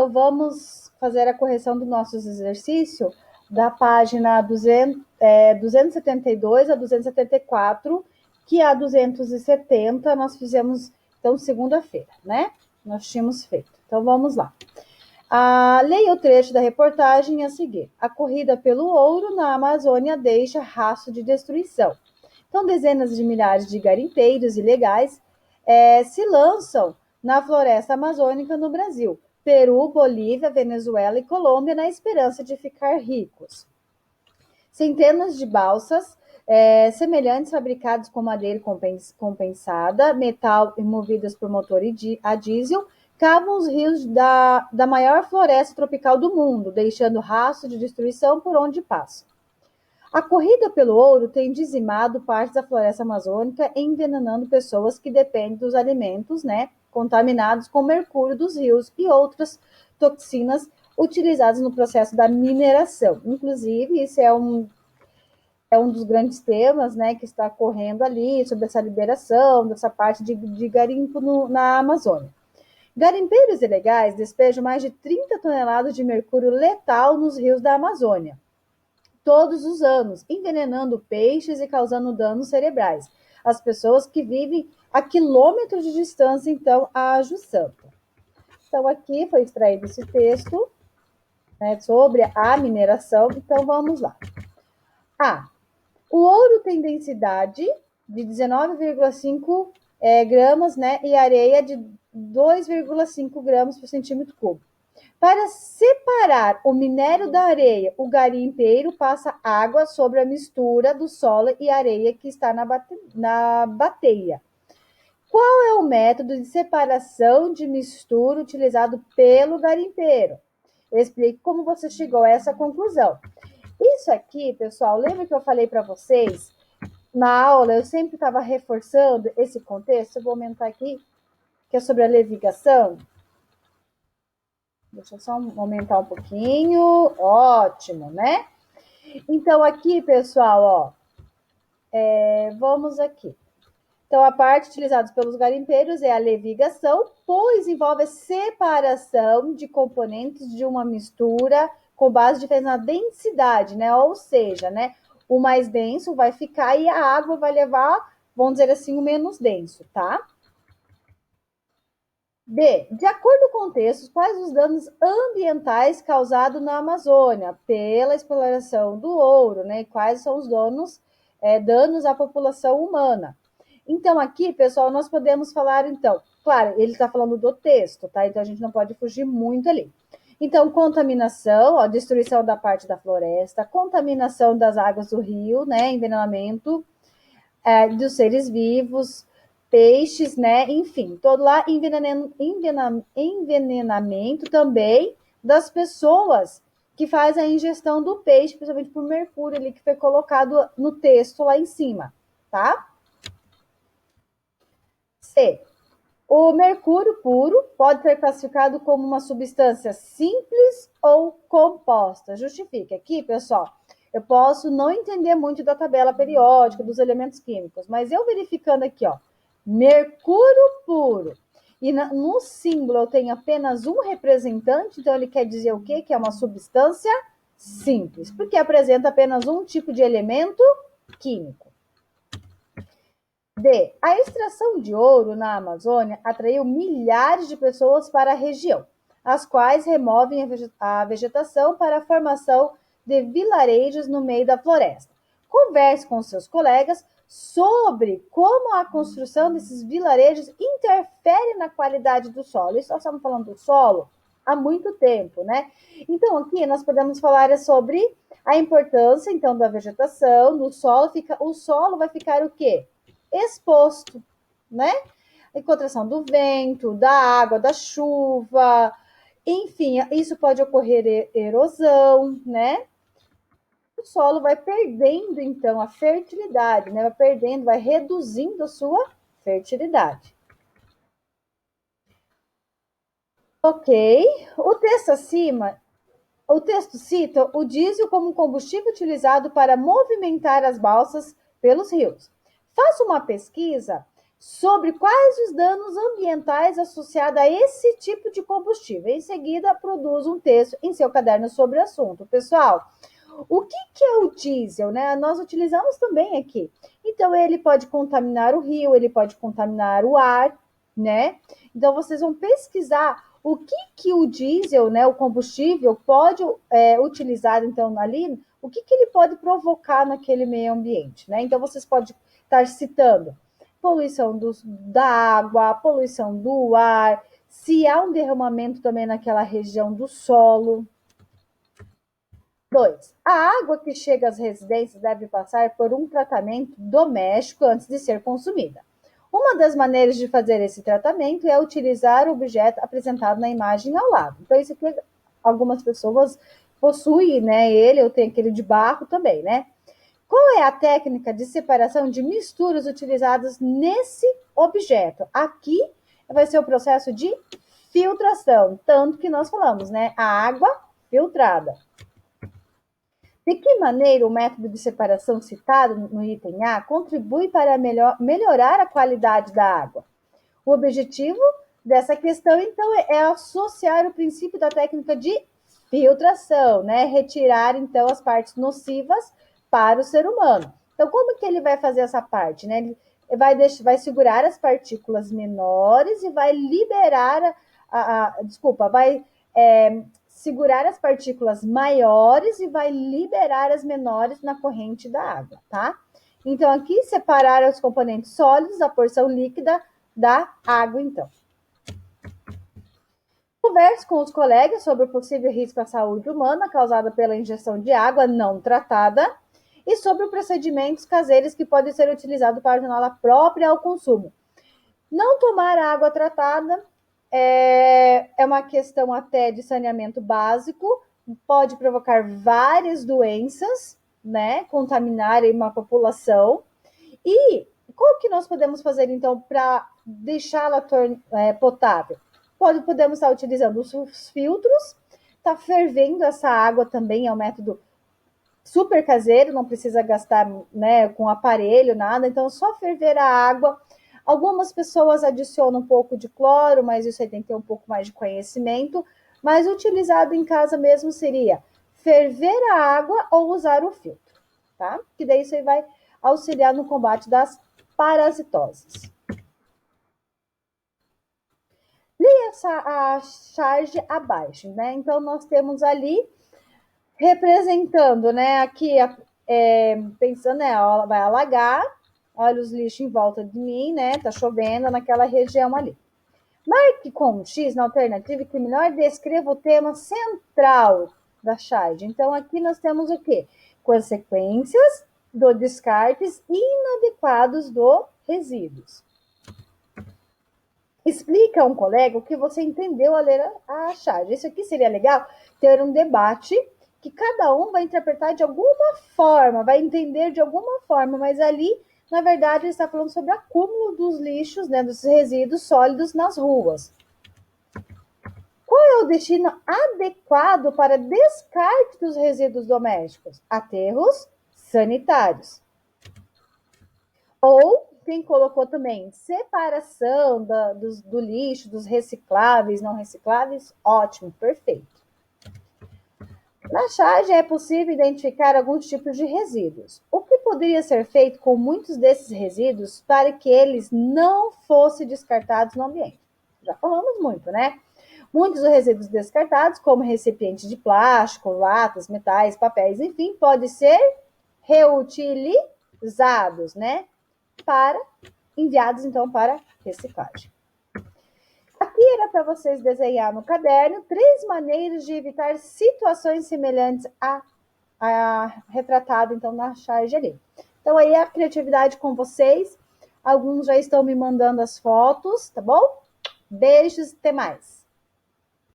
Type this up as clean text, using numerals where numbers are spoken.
Então, vamos fazer a correção do nosso exercício da página 272 a 274, que a 270 nós fizemos, então, segunda-feira, né? Nós tínhamos feito. Então, vamos lá. Leia o trecho da reportagem a seguir. A corrida pelo ouro na Amazônia deixa rastro de destruição. Então, dezenas de milhares de garimpeiros ilegais se lançam na floresta amazônica no Brasil. Peru, Bolívia, Venezuela e Colômbia na esperança de ficar ricos. Centenas de balsas semelhantes fabricadas com madeira compensada, metal e movidas por motor a diesel, cavam os rios da maior floresta tropical do mundo, deixando rastro de destruição por onde passam. A corrida pelo ouro tem dizimado parte da floresta amazônica, envenenando pessoas que dependem dos alimentos, contaminados com mercúrio dos rios e outras toxinas utilizadas no processo da mineração. Inclusive, isso é um dos grandes temas, que está correndo ali, sobre essa liberação, dessa parte de garimpo na Amazônia. Garimpeiros ilegais despejam mais de 30 toneladas de mercúrio letal nos rios da Amazônia todos os anos, envenenando peixes e causando danos cerebrais. As pessoas que vivem a quilômetros de distância, então, a Jussanta. Então, aqui foi extraído esse texto sobre a mineração. Então, vamos lá. O ouro tem densidade de 19,5 gramas, e areia de 2,5 gramas por centímetro cúbico. Para separar o minério da areia, o garimpeiro passa água sobre a mistura do solo e areia que está na bateia. Qual é o método de separação de mistura utilizado pelo garimpeiro? Explique como você chegou a essa conclusão. Isso aqui, pessoal, lembra que eu falei para vocês? Na aula, eu sempre estava reforçando esse contexto. Eu vou aumentar aqui, que é sobre a levigação. Deixa eu só aumentar um pouquinho. Ótimo, né? Então, aqui, pessoal, vamos aqui. Então, a parte utilizada pelos garimpeiros é a levigação, pois envolve a separação de componentes de uma mistura com base diferente na densidade, Ou seja, o mais denso vai ficar e a água vai levar, vamos dizer assim, o menos denso, tá? B. De acordo com textos, quais os danos ambientais causados na Amazônia pela exploração do ouro, E quais são os danos à população humana? Então, aqui, pessoal, nós podemos falar, então, claro, ele está falando do texto, tá? Então, a gente não pode fugir muito ali. Então, contaminação, destruição da parte da floresta, contaminação das águas do rio, envenenamento dos seres vivos, peixes, enfim, todo lá envenenamento também das pessoas que fazem a ingestão do peixe, principalmente por mercúrio ali que foi colocado no texto lá em cima, tá? C. O mercúrio puro pode ser classificado como uma substância simples ou composta. Justifique aqui, pessoal. Eu posso não entender muito da tabela periódica dos elementos químicos, mas eu verificando aqui, mercúrio puro. E no símbolo eu tenho apenas um representante, então ele quer dizer o quê? Que é uma substância simples, porque apresenta apenas um tipo de elemento químico. D. A extração de ouro na Amazônia atraiu milhares de pessoas para a região, as quais removem a vegetação para a formação de vilarejos no meio da floresta. Converse com seus colegas sobre como a construção desses vilarejos interfere na qualidade do solo. Isso nós estamos falando do solo há muito tempo, Então, aqui nós podemos falar sobre a importância, então, da vegetação, do solo. O solo vai ficar o quê? Exposto, A contração do vento, da água, da chuva, enfim, isso pode ocorrer erosão, O solo vai perdendo, então, a fertilidade, Vai perdendo, vai reduzindo a sua fertilidade. Ok, o texto cita o diesel como combustível utilizado para movimentar as balsas pelos rios. Faça uma pesquisa sobre quais os danos ambientais associados a esse tipo de combustível. Em seguida, produz um texto em seu caderno sobre o assunto. Pessoal, o que é o diesel, né? Nós utilizamos também aqui. Então, ele pode contaminar o rio, ele pode contaminar o ar, né? Então, vocês vão pesquisar o que o diesel, né, o combustível, pode utilizar, então, ali, o que ele pode provocar naquele meio ambiente, né? Então, vocês podem estar citando poluição da água, poluição do ar, se há um derramamento também naquela região do solo. 2. A água que chega às residências deve passar por um tratamento doméstico antes de ser consumida. Uma das maneiras de fazer esse tratamento é utilizar o objeto apresentado na imagem ao lado. Então, isso aqui algumas pessoas possuem, né? Ele, eu tenho aquele de barro também, né? Qual é a técnica de separação de misturas utilizadas nesse objeto? Aqui vai ser o processo de filtração, tanto que nós falamos, né? A água filtrada. De que maneira o método de separação citado no item A contribui para melhorar a qualidade da água? O objetivo dessa questão, então, é associar o princípio da técnica de filtração, né? Retirar, então, as partes nocivas para o ser humano. Então, como que ele vai fazer essa parte, né? Ele vai segurar as partículas menores e vai liberar vai segurar as partículas maiores e vai liberar as menores na corrente da água, tá? Então, aqui, separar os componentes sólidos da porção líquida da água, então. Converse com os colegas sobre o possível risco à saúde humana causada pela ingestão de água não tratada e sobre os procedimentos caseiros que podem ser utilizados para torná-la própria ao consumo. Não tomar água tratada é uma questão até de saneamento básico, pode provocar várias doenças, né? Contaminar uma população. E como que nós podemos fazer, então, para deixá-la potável? Podemos estar utilizando os filtros, tá fervendo essa água também, é um método super caseiro, não precisa gastar, né, com aparelho, nada, então só ferver a água. Algumas pessoas adicionam um pouco de cloro, mas isso aí tem que ter um pouco mais de conhecimento, mas utilizado em casa mesmo seria ferver a água ou usar o filtro, tá? Que daí isso aí vai auxiliar no combate das parasitoses. Leia a charge abaixo, né? Então, nós temos ali representando, né? Aqui, pensando, né? Ela vai alagar, olha os lixos em volta de mim, né? Tá chovendo naquela região ali. Marque com um X na alternativa que melhor descreva o tema central da charge. Então, aqui nós temos o quê? Consequências do descartes inadequados do resíduos. Explica a um colega o que você entendeu ao ler a charge. Isso aqui seria legal ter um debate que cada um vai interpretar de alguma forma, vai entender de alguma forma, mas ali, na verdade, ele está falando sobre o acúmulo dos lixos, né, dos resíduos sólidos nas ruas. Qual é o destino adequado para descarte dos resíduos domésticos? Aterros sanitários. Ou quem colocou também separação do lixo, dos recicláveis, não recicláveis, ótimo, perfeito. Na charge é possível identificar alguns tipos de resíduos. O que poderia ser feito com muitos desses resíduos para que eles não fossem descartados no ambiente? Já falamos muito, né? Muitos dos resíduos descartados, como recipientes de plástico, latas, metais, papéis, enfim, podem ser reutilizados, né? Enviados, então, para reciclagem. Aqui era para vocês desenhar no caderno 3 maneiras de evitar situações semelhantes a retratado, então, na charge ali. Então, aí a criatividade com vocês. Alguns já estão me mandando as fotos, tá bom? Beijos, até mais.